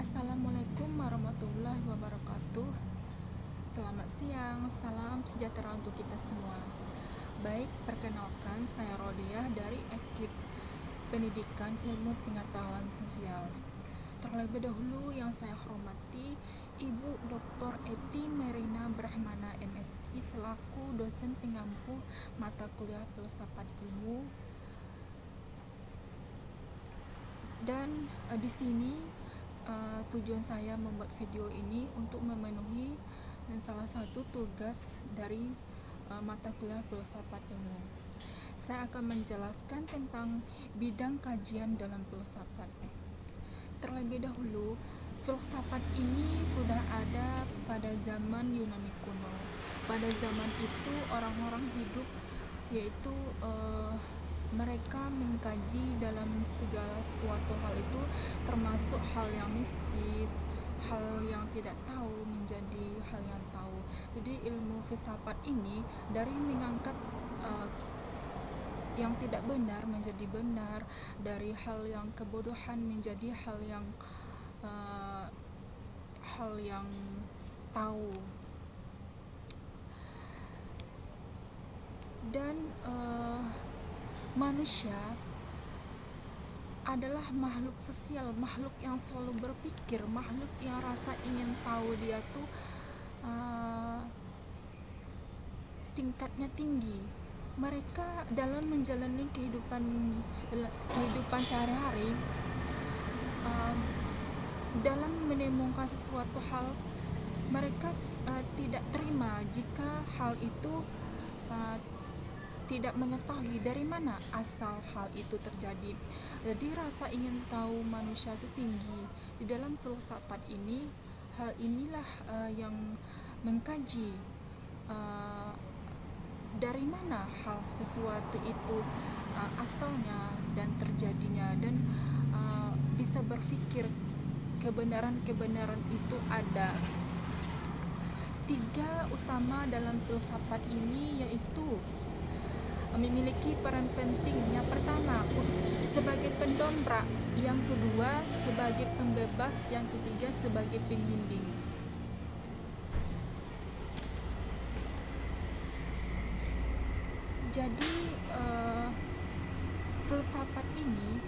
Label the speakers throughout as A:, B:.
A: Assalamualaikum warahmatullahi wabarakatuh. Selamat siang, salam sejahtera untuk kita semua. Baik, perkenalkan saya Rodiah dari FKIP Pendidikan Ilmu Pengetahuan Sosial. Terlebih dahulu yang saya hormati Ibu Dr. Eti Merina Brahmana MSI selaku dosen pengampu mata kuliah Filsafat Ilmu. Dan di sini tujuan saya membuat video ini untuk memenuhi salah satu tugas dari mata kuliah Filsafat Ilmu. Saya akan menjelaskan tentang bidang kajian dalam filsafat. Terlebih dahulu, filsafat ini sudah ada pada zaman Yunani kuno. Pada zaman itu orang-orang hidup, yaitu mereka mengkaji dalam segala sesuatu hal itu, termasuk hal yang mistis, hal yang tidak tahu menjadi hal yang tahu. Jadi ilmu filsafat ini dari mengangkat yang tidak benar menjadi benar, dari hal yang kebodohan menjadi hal yang tahu. Dan manusia adalah makhluk sosial, makhluk yang selalu berpikir, makhluk yang rasa ingin tahu dia tuh tingkatnya tinggi. Mereka dalam menjalani kehidupan sehari-hari, dalam menemukan sesuatu hal, mereka tidak terima jika hal itu tidak mengetahui dari mana asal hal itu terjadi. Jadi rasa ingin tahu manusia itu tinggi. Di dalam filsafat ini, hal inilah yang mengkaji dari mana hal sesuatu itu asalnya dan terjadinya, dan bisa berpikir kebenaran itu ada. Tiga utama dalam filsafat ini yaitu memiliki peran penting. Yang pertama sebagai pendongkrak, yang kedua sebagai pembebas, yang ketiga sebagai pembimbing. Jadi filsafat ini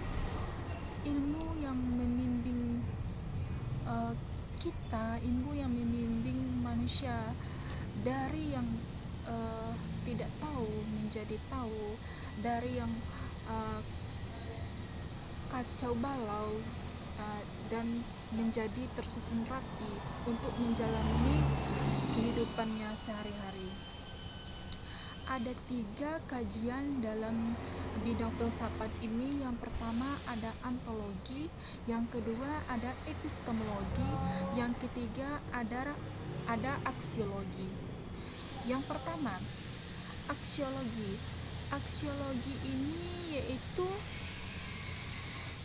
A: ilmu yang membimbing kita, ilmu yang membimbing manusia dari yang tidak tahu menjadi tahu, dari yang kacau balau dan menjadi tersusun rapi untuk menjalani kehidupannya sehari-hari. Ada tiga kajian dalam bidang filsafat ini. Yang pertama ada ontologi, yang kedua ada epistemologi, yang ketiga ada aksiologi. Yang pertama, aksiologi. Aksiologi ini yaitu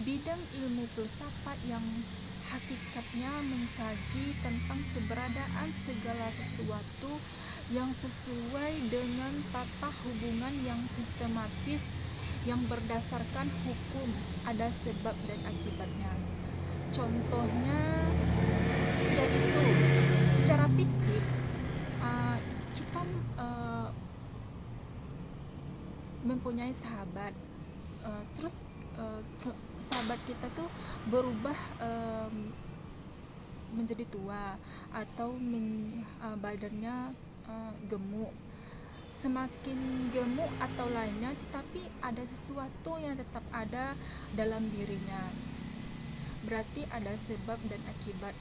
A: bidang ilmu filsafat yang hakikatnya mengkaji tentang keberadaan segala sesuatu yang sesuai dengan tata hubungan yang sistematis yang berdasarkan hukum, ada sebab dan akibatnya. Contohnya yaitu secara fisik, kita mempunyai sahabat, terus sahabat kita tuh berubah menjadi tua atau badannya gemuk. Semakin gemuk atau lainnya, tetapi ada sesuatu yang tetap ada dalam dirinya, berarti ada sebab dan akibat.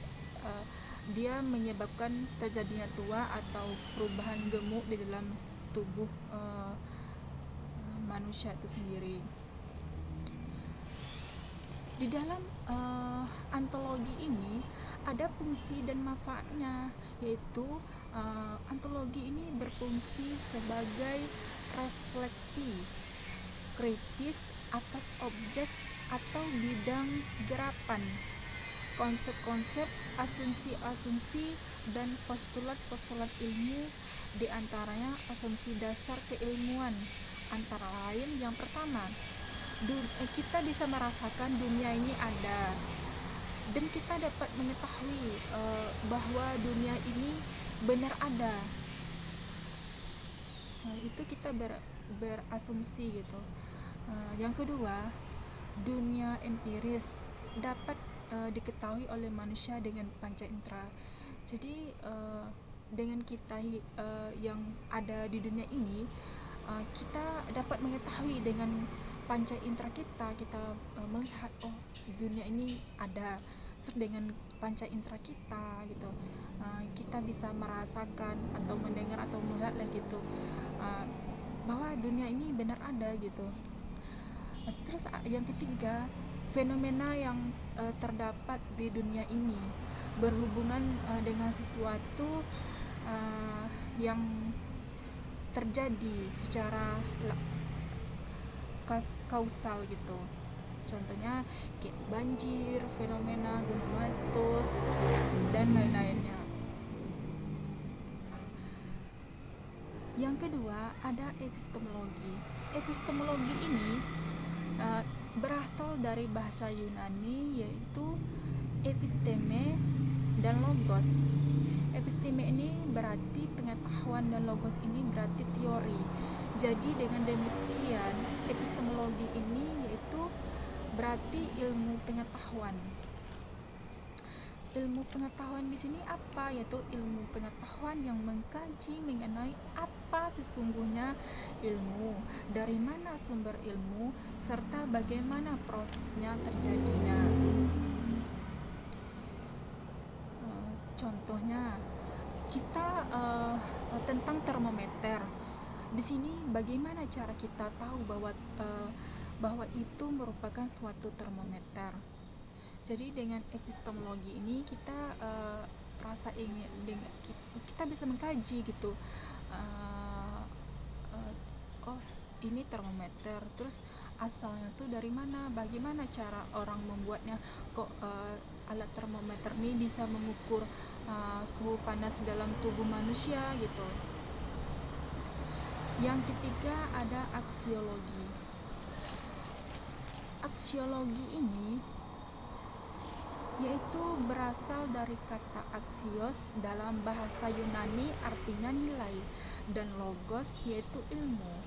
A: Dia menyebabkan terjadinya tua atau perubahan gemuk di dalam tubuh manusia itu sendiri. Di dalam ontologi ini ada fungsi dan manfaatnya, yaitu ontologi ini berfungsi sebagai refleksi kritis atas objek atau bidang gerapan, konsep-konsep, asumsi-asumsi, dan postulat-postulat ilmu, diantaranya asumsi dasar keilmuan, antara lain yang pertama, kita bisa merasakan dunia ini ada. dan kita dapat mengetahui bahwa dunia ini benar ada. Itu kita berasumsi gitu. Yang kedua, dunia empiris dapat diketahui oleh manusia dengan panca indera. Jadi dengan kita yang ada di dunia ini, kita dapat mengetahui dengan panca indera kita melihat dunia ini ada. Terus dengan panca indera kita gitu, kita bisa merasakan atau mendengar atau melihat lah gitu, bahwa dunia ini benar ada gitu. Terus yang ketiga, fenomena yang terdapat di dunia ini berhubungan dengan sesuatu yang terjadi secara kausal gitu. Contohnya kayak banjir, fenomena gunung meletus, dan lain-lainnya. Yang kedua ada epistemologi. Epistemologi ini berasal dari bahasa Yunani, yaitu episteme dan logos. Episteme ini berarti pengetahuan dan logos ini berarti teori. Jadi dengan demikian epistemologi ini yaitu berarti ilmu pengetahuan. Ilmu pengetahuan di sini apa? Yaitu ilmu pengetahuan yang mengkaji mengenai apa sesungguhnya ilmu, dari mana sumber ilmu, serta bagaimana prosesnya terjadinya. Contohnya kita tentang termometer. Di sini bagaimana cara kita tahu bahwa itu merupakan suatu termometer. Jadi dengan epistemologi ini kita kita bisa mengkaji gitu, oh ini termometer, terus asalnya tuh dari mana, bagaimana cara orang membuatnya, kok alat termometer ini bisa mengukur suhu panas dalam tubuh manusia gitu. Yang ketiga ada aksiologi. Aksiologi ini yaitu berasal dari kata aksios dalam bahasa Yunani, artinya nilai, dan logos yaitu ilmu.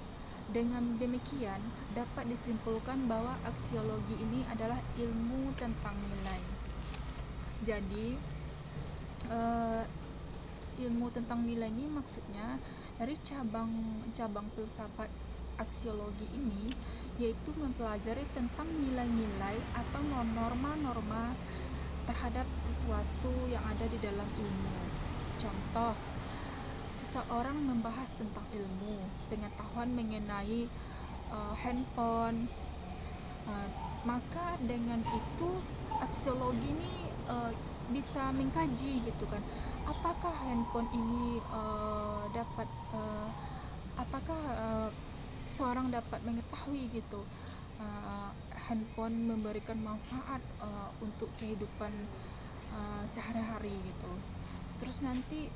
A: Dengan demikian dapat disimpulkan bahwa aksiologi ini adalah ilmu tentang nilai. Jadi ilmu tentang nilai ini maksudnya dari cabang filsafat aksiologi ini yaitu mempelajari tentang nilai-nilai atau norma-norma terhadap sesuatu yang ada di dalam ilmu. Contoh, seseorang membahas tentang ilmu pengetahuan mengenai handphone, maka dengan itu aksiologi ini bisa mengkaji gitu kan, apakah handphone ini apakah seorang dapat mengetahui gitu handphone memberikan manfaat untuk kehidupan sehari-hari gitu. Terus nanti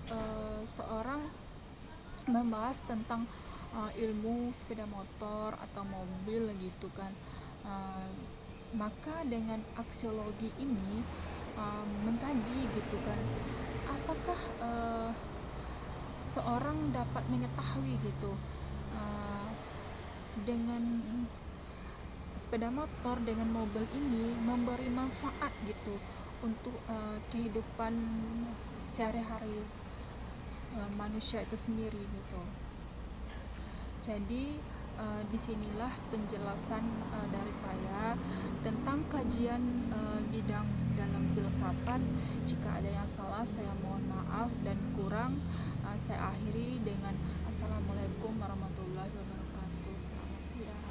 A: seorang membahas tentang ilmu sepeda motor atau mobil gitu kan, maka dengan aksiologi ini mengkaji gitu kan, apakah seorang dapat mengetahui gitu dengan sepeda motor, dengan mobil ini memberi manfaat gitu untuk kehidupan sehari-hari manusia itu sendiri gitu. Jadi disinilah penjelasan dari saya tentang kajian bidang dalam filsafat. Jika ada yang salah saya mohon maaf, dan kurang saya akhiri dengan Assalamualaikum warahmatullahi wabarakatuh. Selamat siang.